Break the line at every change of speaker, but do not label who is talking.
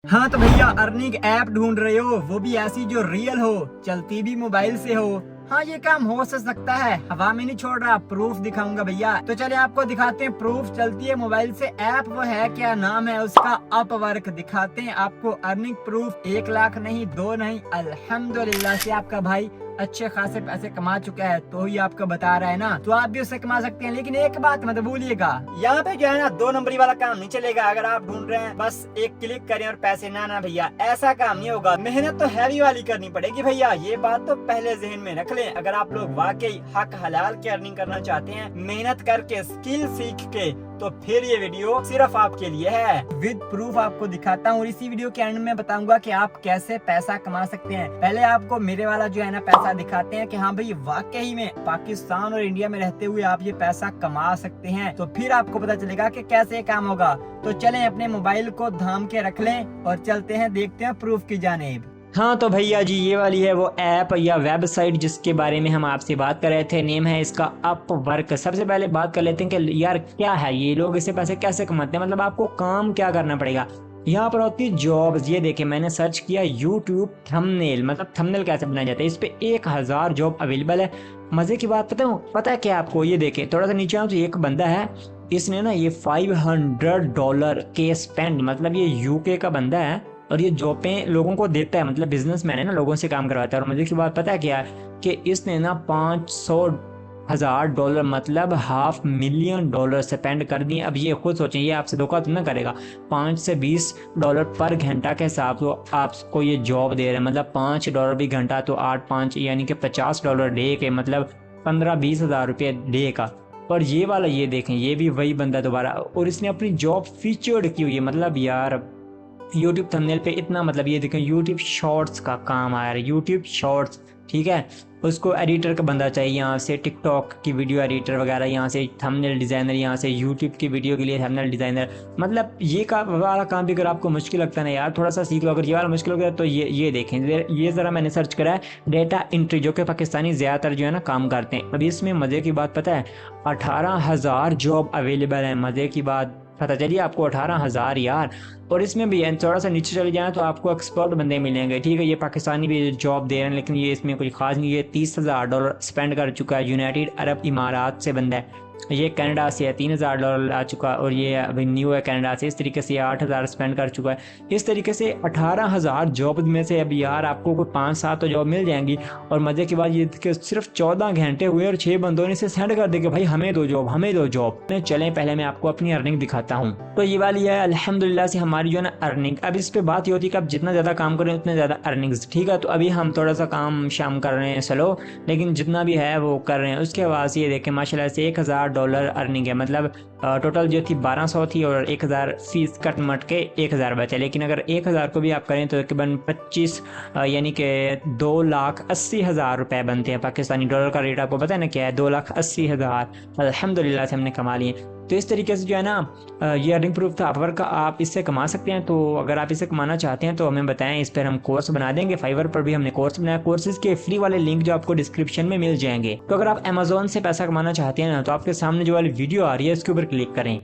हाँ तो भैया अर्निंग ऐप ढूंढ रहे हो, वो भी ऐसी जो रियल हो, चलती भी मोबाइल से हो। हाँ ये काम हो सकता है, हवा में नहीं छोड़ रहा, प्रूफ दिखाऊंगा भैया। तो चले आपको दिखाते हैं प्रूफ चलती है मोबाइल से ऐप। वो है क्या, नाम है उसका अपवर्क। दिखाते हैं आपको अर्निंग प्रूफ। 1 लाख नहीं, 2 नहीं, अल्हम्दुलिल्लाह से आपका भाई अच्छे खासे पैसे कमा चुका है। तो ही आपको बता रहा है ना, तो आप भी उससे कमा सकते हैं। लेकिन एक बात मत भूलिएगा, यहाँ पे जो है ना 2 नंबरी वाला काम नहीं चलेगा। अगर आप ढूंढ रहे हैं बस एक क्लिक करें और पैसे, ना भैया ऐसा काम नहीं होगा। मेहनत तो हैवी वाली करनी पड़ेगी भैया, ये बात तो पहले जहन में रख लें। अगर आप लोग वाकई हक हलाल की अर्निंग करना चाहते हैं, मेहनत करके स्किल सीख के, तो फिर ये वीडियो सिर्फ आपके लिए है। विद प्रूफ आपको दिखाता हूँ और इसी वीडियो के एंड में बताऊंगा कि आप कैसे पैसा कमा सकते हैं। पहले आपको मेरे वाला जो है ना पैसा दिखाते हैं कि हाँ भाई वाकई में पाकिस्तान और इंडिया में रहते हुए आप ये पैसा कमा सकते हैं। तो फिर आपको पता चलेगा कि कैसे काम होगा। तो चलें अपने मोबाइल को थाम के रख लें और चलते हैं, देखते हैं प्रूफ की जानिब।
हाँ तो भैया जी ये वाली है वो ऐप या वेबसाइट जिसके बारे में हम आपसे बात कर रहे थे। नेम है इसका अपवर्क। सबसे पहले बात कर लेते हैं कि यार क्या है ये, लोग इससे पैसे कैसे कमाते हैं, मतलब आपको काम क्या करना पड़ेगा। यहाँ पर होती है जॉब्स। ये देखे मैंने सर्च किया यूट्यूब थंबनेल, मतलब थंबनेल कैसे बनाया जाता है। इस पे 1000 जॉब अवेलेबल है। मजे की बात पता है क्या आपको, ये देखे थोड़ा सा नीचे आओ तो एक बंदा है, इसने ना ये $500 के स्पेंड, मतलब ये यूके का बंदा है और ये जॉबें लोगों को देता है, मतलब बिजनेसमैन है ना, लोगों से काम करवाता है। और मुझे की बात पता है क्या है कि इसने ना $500 मतलब $500,000 स्पेंड कर दिए। अब ये खुद सोचें, ये आपसे धोखा तो ना करेगा। 5 से $20 पर घंटा के हिसाब से आपको ये जॉब दे रहे हैं, मतलब $5 भी घंटा तो 8 5 यानी कि $50 डे के, मतलब 15-20 हज़ार रुपये डे का। और ये वाला ये देखें, ये भी वही बंदा दोबारा, और इसने अपनी जॉब फीचर्ड की हुई है। मतलब यार यूट्यूब थंबनेल पे इतना, मतलब ये देखें यूट्यूब शॉर्ट्स का काम आ रहा है, यूट्यूब शॉर्ट्स, ठीक है। उसको एडिटर का बंदा चाहिए, यहाँ से टिकटॉक की वीडियो एडिटर वगैरह, यहाँ से थंबनेल डिज़ाइनर, यहाँ से यूट्यूब की वीडियो के लिए थंबनेल डिज़ाइनर। मतलब ये का वाला काम भी अगर आपको मुश्किल लगता है ना यार, थोड़ा सा सीख लो। अगर ये वाला मुश्किल हो गया तो ये देखें, ये ज़रा मैंने सर्च करा है डेटा एंट्री, जो कि पाकिस्तानी ज़्यादातर जो है ना काम करते हैं। अभी इसमें मज़े की बात पता है, 18,000 जॉब अवेलेबल है। मज़े की बात पता चलिए आपको, 18,000 यार। और इसमें भी थोड़ा सा नीचे चले जाए तो आपको एक्सपर्ट बंदे मिलेंगे, ठीक है। ये पाकिस्तानी भी जॉब दे रहे हैं, लेकिन ये इसमें कुछ खास नहीं है। $30,000 स्पेंड कर चुका है, यूनाइटेड अरब इमारात से बंदा है। ये कनाडा से है, $3,000 आ चुका, और ये अभी न्यू है कनाडा से। इस तरीके से 8,000 स्पेंड कर चुका है। इस तरीके से 18,000 जॉब में से अभी यार आपको कोई 5-7 तो जॉब मिल जाएंगी। और मज़े की बात ये कि सिर्फ 14 घंटे हुए और 6 बंदों ने इसे सेंड कर दे कि भाई हमें दो जॉब, हमें दो जॉब। चलें पहले मैं आपको अपनी अर्निंग दिखाता हूँ। तो ये वाली है अल्हम्दुलिल्लाह से हमारी जो है ना अर्निंग। अब इस पे बात ये होती है कि आप जितना ज़्यादा काम करें उतने ज़्यादा अर्निंग्स, ठीक है। तो अभी हम थोड़ा सा काम शाम कर रहे हैं स्लो, लेकिन जितना भी है वो कर रहे हैं। उसके बाद से ये देखें माशाल्लाह से $1,000 अर्निंग है। मतलब टोटल जो थी 1200 थी और 1000 फीस कट मट के 1000 बचे। लेकिन अगर 1000 को भी आप करें तो तकरीबन 25 यानी कि 2,80,000 रुपये बनते हैं। पाकिस्तानी डॉलर का रेट आपको पता है ना क्या है, 2,80,000 अल्हम्दुलिल्लाह से हमने कमा लिए। तो इस तरीके से जो है ना ये अर्निंग प्रूफ था अपवर्क का, आप इससे कमा सकते हैं। तो अगर आप इसे कमाना चाहते हैं तो हमें बताएं, इस पर हम कोर्स बना देंगे। फाइवर पर भी हमने कोर्स बनाया, कोर्सेज के फ्री वाले लिंक जो आपको डिस्क्रिप्शन में मिल जाएंगे। तो अगर आप अमेजोन से पैसा कमाना चाहते हैं ना, तो आपके सामने जो वाली वीडियो आ रही है उसके ऊपर क्लिक करें।